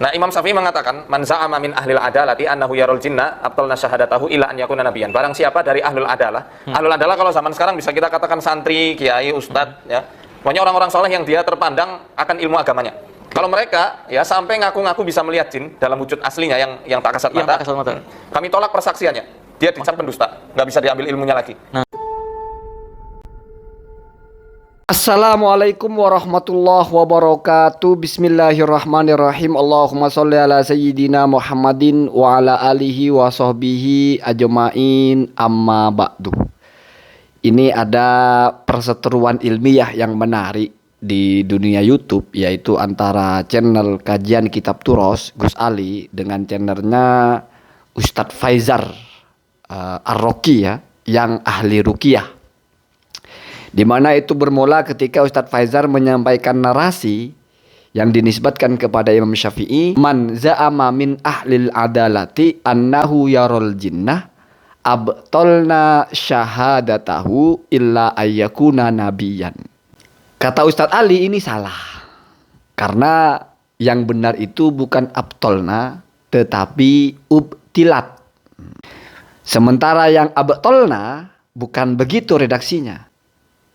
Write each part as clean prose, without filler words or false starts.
Nah, Imam Syafi'i mengatakan, man za'ama min ahlil adalati annahu yarul jinna abtalna syahadatahu ila an yakuna nabiyan. Barang siapa dari ahlul adalah. Ahlul adalah kalau zaman sekarang bisa kita katakan santri, kiai, ustadz, ya. Pokoknya orang-orang soleh yang dia terpandang akan ilmu agamanya. Kalau mereka ya sampai ngaku-ngaku bisa melihat jin dalam wujud aslinya yang tak kasat mata, kami tolak persaksiannya. Dia dicap pendusta, nggak bisa diambil ilmunya lagi. Assalamualaikum warahmatullahi wabarakatuh. Bismillahirrahmanirrahim. Allahumma sholli ala sayyidina Muhammadin wa ala alihi wa sahbihi ajma'in, amma ba'du. Ini ada perseteruan ilmiah yang menarik di dunia YouTube, yaitu antara channel kajian kitab Turos Gus Ali dengan channelnya Ustadz Faizar Ar-Roqi, ya, yang ahli ruqyah. Di mana itu bermula ketika Ustadz Faizar menyampaikan narasi yang dinisbatkan kepada Imam Syafi'i, man za'ama min ahlil adalati annahu yarul jinnah abtolna syahadatahu illa ayyakuna nabiyan. Kata Ustadz Ali, ini salah, karena yang benar itu bukan abtolna tetapi ubtilat. Sementara yang abtolna bukan begitu redaksinya,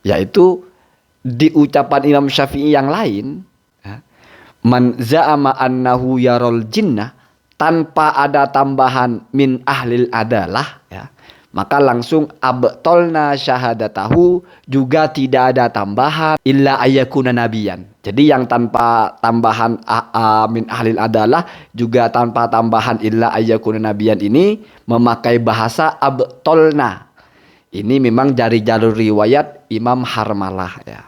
yaitu di ucapan Imam Syafi'i yang lain, man za'ama annahu yarol jinnah, tanpa ada tambahan min ahlil adalah, ya, maka langsung abtolna syahadatahu, juga tidak ada tambahan illa ayyakuna nabiyan. Jadi yang tanpa tambahan min ahlil adalah juga tanpa tambahan illa ayyakuna nabiyan ini memakai bahasa abtolna. Ini memang dari jalur riwayat Imam Harmalah, ya.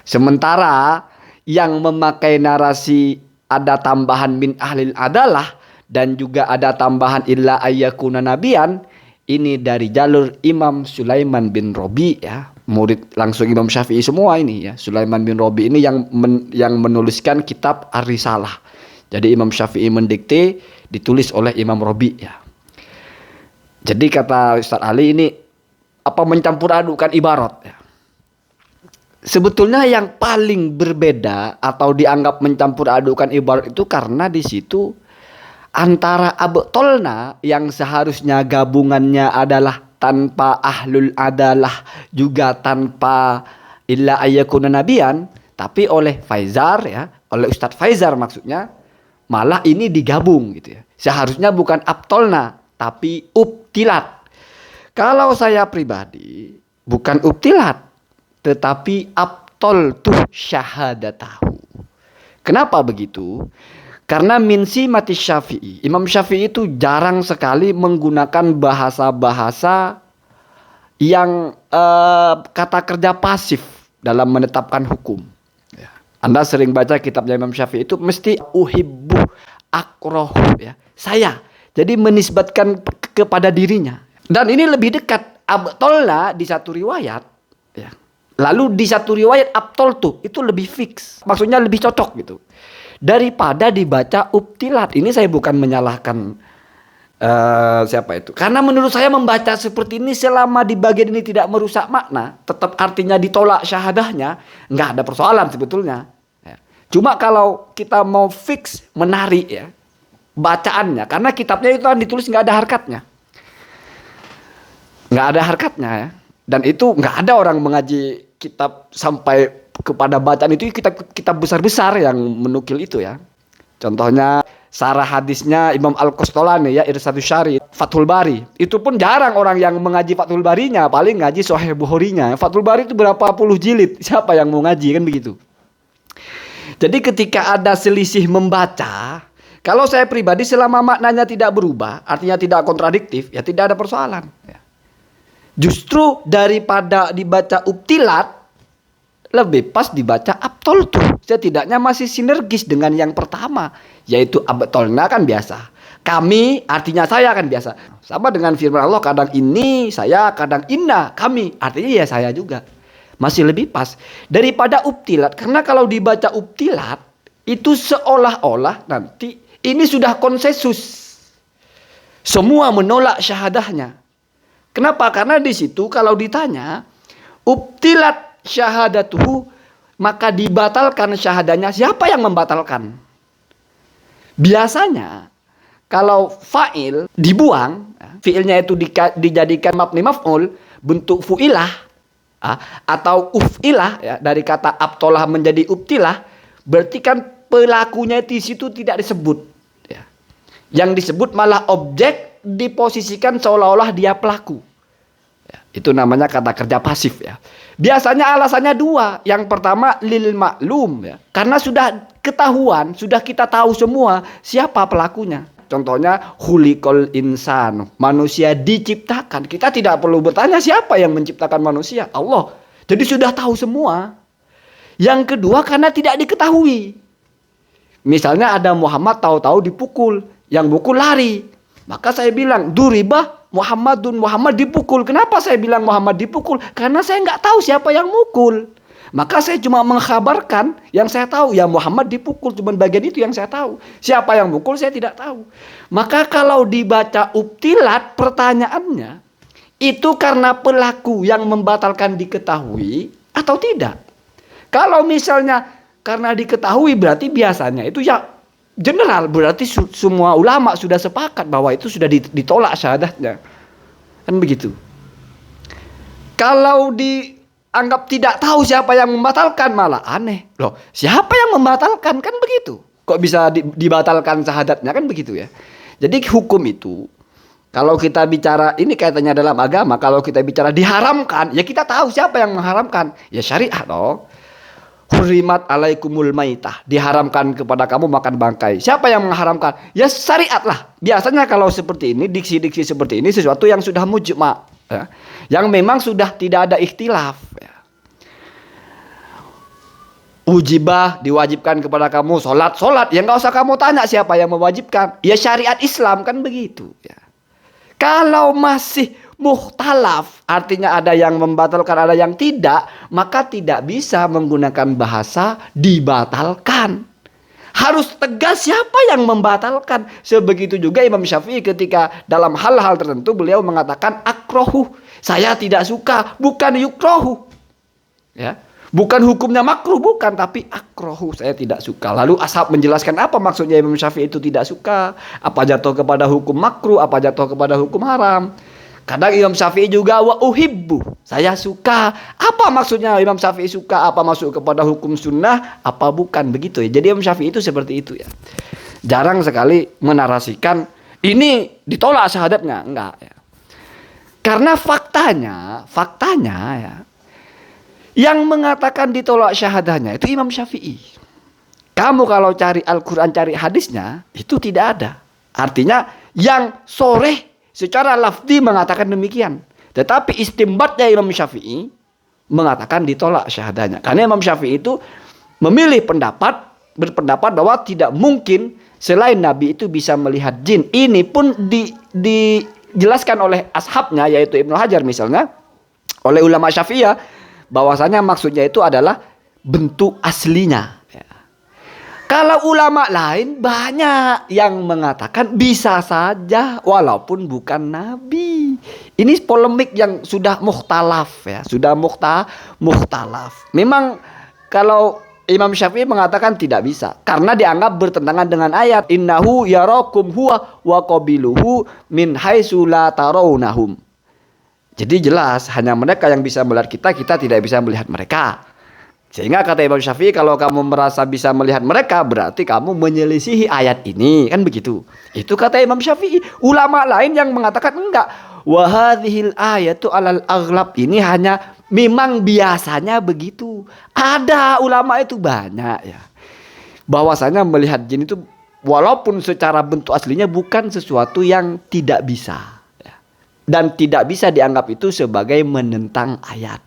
Sementara yang memakai narasi ada tambahan min ahlil adalah dan juga ada tambahan illa ayyakuna nabiyan, ini dari jalur Imam Sulaiman bin Robi, ya, murid langsung Imam Syafi'i semua ini, ya. Sulaiman bin Robi ini yang menuliskan kitab Ar-Risalah. Jadi Imam Syafi'i mendikte, ditulis oleh Imam Robi, ya. Jadi kata Ustadz Ali, ini apa mencampur adukan ibarat, ya. Sebetulnya yang paling berbeda atau dianggap mencampur adukan ibarat itu karena di situ antara abtolna yang seharusnya gabungannya adalah tanpa ahlul adalah juga tanpa illa ayyakuna nabiyan, tapi oleh Faizar, ya, oleh Ustadz Faizar maksudnya, malah ini digabung gitu, ya. Seharusnya bukan abtolna tapi ubtilat. Kalau saya pribadi bukan ubtilat tetapi abtoltuh syahadatahu. Kenapa begitu? Karena min simati Syafi'i, Imam Syafi'i itu jarang sekali menggunakan bahasa-bahasa yang kata kerja pasif dalam menetapkan hukum, ya. Anda sering baca kitabnya Imam Syafi'i itu mesti uhibbu akrohu, ya, saya. Jadi menisbatkan kepada dirinya. Dan ini lebih dekat abtolna di satu riwayat, ya. Lalu di satu riwayat abtoltu, itu lebih fix. Maksudnya lebih cocok gitu. Daripada dibaca ubtilat. Ini saya bukan menyalahkan siapa itu. Karena menurut saya membaca seperti ini selama di bagian ini tidak merusak makna, tetap artinya ditolak syahadahnya, nggak ada persoalan sebetulnya, ya. Cuma kalau kita mau fix menarik, ya, bacaannya, karena kitabnya itu kan ditulis nggak ada harkatnya. Nggak ada harkatnya, ya. Dan itu nggak ada orang mengaji kitab sampai kepada bacaan itu, kitab besar-besar yang menukil itu, ya. Contohnya sarah hadisnya Imam Al-Qastolani, ya, Irsyadus Syari, Fathul Bari. Itu pun jarang orang yang mengaji Fathul Barinya, paling ngaji Sahih Bukharinya. Fathul Bari itu berapa puluh jilid, siapa yang mau ngaji, kan begitu. Jadi ketika ada selisih membaca, kalau saya pribadi selama maknanya tidak berubah, artinya tidak kontradiktif, ya tidak ada persoalan, ya. Justru daripada dibaca ubtilat, lebih pas dibaca abtoltu. Setidaknya masih sinergis dengan yang pertama, yaitu abtolna kan biasa. Kami artinya saya kan biasa. Sama dengan firman Allah, kadang ini saya, kadang inna kami, artinya ya saya juga. Masih lebih pas daripada ubtilat. Karena kalau dibaca ubtilat, itu seolah-olah nanti ini sudah konsensus. Semua menolak syahadahnya. Kenapa? Karena di situ kalau ditanya ubtilat syahadatuhu, maka dibatalkan syahadahnya. Siapa yang membatalkan? Biasanya kalau fa'il dibuang, fi'ilnya itu dijadikan mabni maf'ul, bentuk fu'ilah atau uf'ilah ya, dari kata abtolah menjadi ubtilah, berarti kan pelakunya di situ tidak disebut ya. Yang disebut malah objek diposisikan seolah-olah dia pelaku ya, itu namanya kata kerja pasif ya. Biasanya alasannya dua. Yang pertama lil maklum ya, karena sudah ketahuan, sudah kita tahu semua siapa pelakunya. Contohnya khuliqal insanu, manusia diciptakan. Kita tidak perlu bertanya siapa yang menciptakan manusia, Allah. Jadi sudah tahu semua. Yang kedua karena tidak diketahui. Misalnya ada Muhammad tahu-tahu dipukul, yang mukul lari. Maka saya bilang duribah Muhammadun, Muhammad dipukul. Kenapa saya bilang Muhammad dipukul? Karena saya nggak tahu siapa yang mukul. Maka saya cuma mengkhabarkan yang saya tahu. Ya Muhammad dipukul, cuma bagian itu yang saya tahu. Siapa yang mukul saya tidak tahu. Maka kalau dibaca ubtilat pertanyaannya, itu karena pelaku yang membatalkan diketahui atau tidak? Kalau misalnya karena diketahui berarti biasanya itu ya general, berarti semua ulama sudah sepakat bahwa itu sudah ditolak syahadatnya. Kan begitu. Kalau dianggap tidak tahu siapa yang membatalkan malah aneh. Loh, siapa yang membatalkan? Kan begitu. Kok bisa dibatalkan syahadatnya? Kan begitu ya. Jadi hukum itu kalau kita bicara ini kaitannya dalam agama, kalau kita bicara diharamkan, ya kita tahu siapa yang mengharamkan. Ya syariat loh. Hurimat alaikumul maitah, diharamkan kepada kamu makan bangkai. Siapa yang mengharamkan? Ya syariat lah. Biasanya kalau seperti ini, diksi-diksi seperti ini sesuatu yang sudah mujma ya. Yang memang sudah tidak ada ikhtilaf ya. Ujibah, diwajibkan kepada kamu solat. Ya nggak usah kamu tanya siapa yang mewajibkan. Ya syariat Islam kan begitu ya. Kalau masih mukhtalaf, artinya ada yang membatalkan, ada yang tidak, maka tidak bisa menggunakan bahasa dibatalkan. Harus tegas siapa yang membatalkan. Sebegitu juga Imam Syafi'i ketika dalam hal-hal tertentu beliau mengatakan akrohu. Saya tidak suka, bukan yukrohu. Ya. Bukan hukumnya makruh, bukan, tapi akrohu, saya tidak suka. Lalu ashab menjelaskan apa maksudnya Imam Syafi'i itu tidak suka. Apa jatuh kepada hukum makruh, apa jatuh kepada hukum haram. Kadang Imam Syafi'i juga wa uhibbu, saya suka. Apa maksudnya Imam Syafi'i suka? Apa masuk kepada hukum sunnah? Apa bukan begitu ya? Jadi Imam Syafi'i itu seperti itu ya. Jarang sekali menarasikan ini ditolak syahadatnya, enggak ya. Karena faktanya ya, yang mengatakan ditolak syahadahnya itu Imam Syafi'i. Kamu kalau cari Al-Quran, cari hadisnya, itu tidak ada. Artinya yang soreh secara lafzi mengatakan demikian. Tetapi istimbatnya Imam Syafi'i mengatakan ditolak syahadahnya. Karena Imam Syafi'i itu memilih berpendapat bahwa tidak mungkin selain Nabi itu bisa melihat jin. Ini pun dijelaskan oleh ashabnya, yaitu Ibnu Hajar misalnya, oleh ulama Syafi'iyah, bahwasanya maksudnya itu adalah bentuk aslinya. Kalau ulama lain banyak yang mengatakan bisa saja walaupun bukan nabi. Ini polemik yang sudah mukhtalaf ya, sudah mukhtalaf. Memang kalau Imam Syafi'i mengatakan tidak bisa karena dianggap bertentangan dengan ayat innahu yarakum huwa wa qabiluhu min haitsu la tarawnahum. Jadi jelas hanya mereka yang bisa melihat kita, kita tidak bisa melihat mereka. Sehingga kata Imam Syafi'i, kalau kamu merasa bisa melihat mereka, berarti kamu menyelisihi ayat ini. Kan begitu. Itu kata Imam Syafi'i. Ulama lain yang mengatakan enggak. Wahadhil ayatu alal aghlab. Ini hanya memang biasanya begitu. Ada ulama itu banyak ya. Bahwasanya melihat jin itu walaupun secara bentuk aslinya bukan sesuatu yang tidak bisa. Dan tidak bisa dianggap itu sebagai menentang ayat.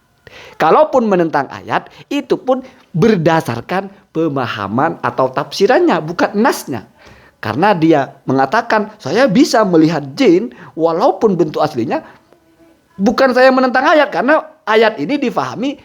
Kalaupun menentang ayat, itu pun berdasarkan pemahaman atau tafsirannya, bukan nasnya. Karena dia mengatakan, saya bisa melihat jin, walaupun bentuk aslinya, bukan saya menentang ayat. Karena ayat ini difahami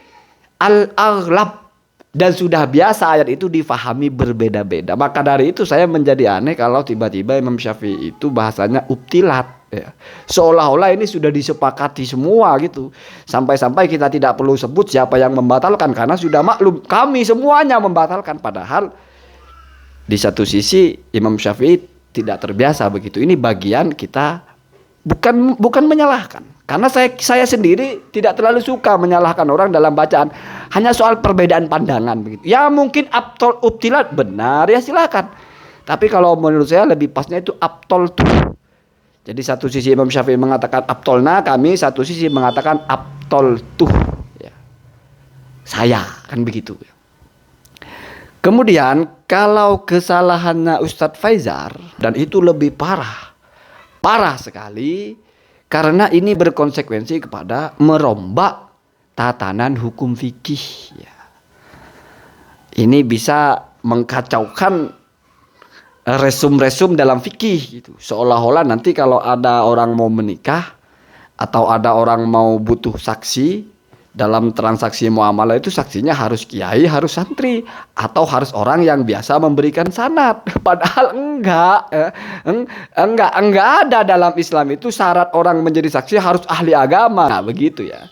al-aghlab. Dan sudah biasa ayat itu difahami berbeda-beda. Maka dari itu saya menjadi aneh kalau tiba-tiba Imam Syafi'i itu bahasanya ubtilat. Ya. Seolah-olah ini sudah disepakati semua gitu. Sampai-sampai kita tidak perlu sebut siapa yang membatalkan. Karena sudah maklum kami semuanya membatalkan. Padahal Di satu sisi Imam Syafi'i tidak terbiasa begitu. Ini bagian kita bukan menyalahkan. Karena saya sendiri tidak terlalu suka menyalahkan orang dalam bacaan. Hanya soal perbedaan pandangan begitu. Ya mungkin abtol ubtilat benar ya silakan. Tapi kalau menurut saya lebih pasnya itu abtol tuh. Jadi satu sisi Imam Syafi'i mengatakan abtolna, kami satu sisi mengatakan abtol tuh. Ya. Saya kan begitu. Kemudian kalau kesalahannya Ustadz Faizar, dan itu lebih parah sekali, karena ini berkonsekuensi kepada merombak tatanan hukum fikih. Ya. Ini bisa mengkacaukan resum dalam fikih gitu. Seolah-olah nanti kalau ada orang mau menikah atau ada orang mau butuh saksi dalam transaksi muamalah itu saksinya harus kiai, harus santri, atau harus orang yang biasa memberikan sanad. Padahal enggak ada dalam Islam itu syarat orang menjadi saksi harus ahli agama. Nah, begitu ya.